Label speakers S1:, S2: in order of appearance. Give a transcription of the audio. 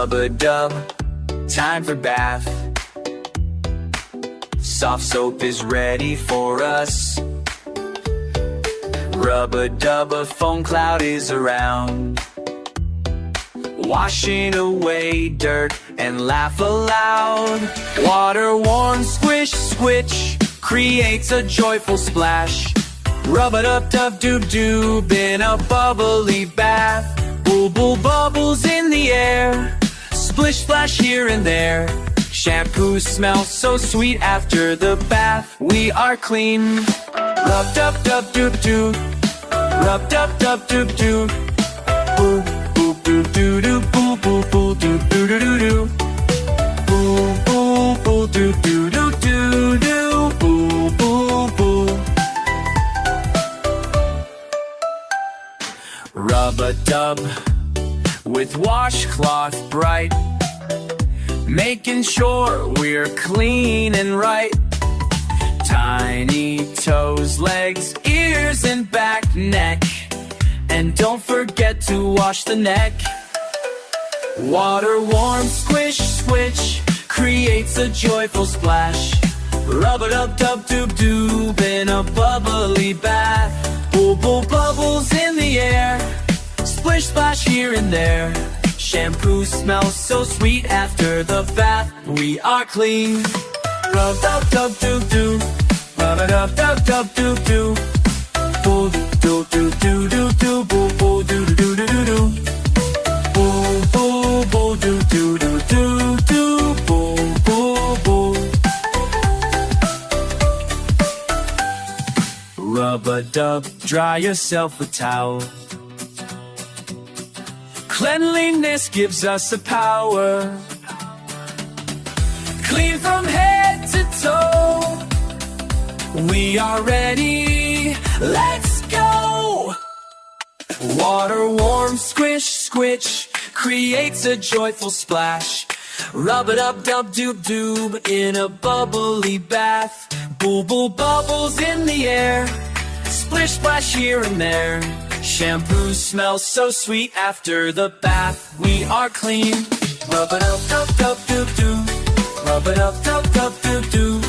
S1: Rub-a-dub, time for bath. Soft soap is ready for us. Rub-a-dub, a foam cloud is around. Washing away dirt and laugh aloud. Water warm squish-squich creates a joyful splash. Rub-a-dub-dub-doob-doob in a bubbly bath. Bool-bool bubbles in the air, splish-splash here and there. Shampoo smells so sweet after the bath. We are clean. Rub-dub-dub-doob-doob, rub-dub-dub-doob-doob. Bool-bool-doo-doo-doo, bool-bool-bool-doo-doo-doo-doo. Bool-bool-bool-doo-doo-doo-doo, bool-bool-bool. Rub-a-dub with washcloth bright, making sure we're clean and right. Tiny toes, legs, ears, and back, neck. And don't forget to wash the neck. Water warm squish-squich creates a joyful splash. Rub-a-dub-dub-doob-doob in a bubbly bath. Bool-bool bubbles in the air, splish-splash here and there. Shampoo smells so sweet after the bath. We are clean. Rub-dub-dub-doob-doob, rub-a-dub-dub-dub-doob-doob. Bool-doo-doo-doo-doo-doo, bool-bool-doo-doo-doo-doo-doo. Bool-bool-doo-doo-doo-doo-doo, bool-bool-bool. Rub-a-dub, dry yourself a towel. Cleanliness gives us the power. Clean from head to toe. We are ready. Let's go! Water warm squish-squich creates a joyful splash. Rub-a-dub-dub-doob-doob in a bubbly bath. Bool-bool bubbles in the air, splish-splash here and there. Shampoo smells so sweet after the bath. We are clean. Rub-a-dub-dub-dub-doob-doo, rub-a-dub-dub-dub-doob-doo.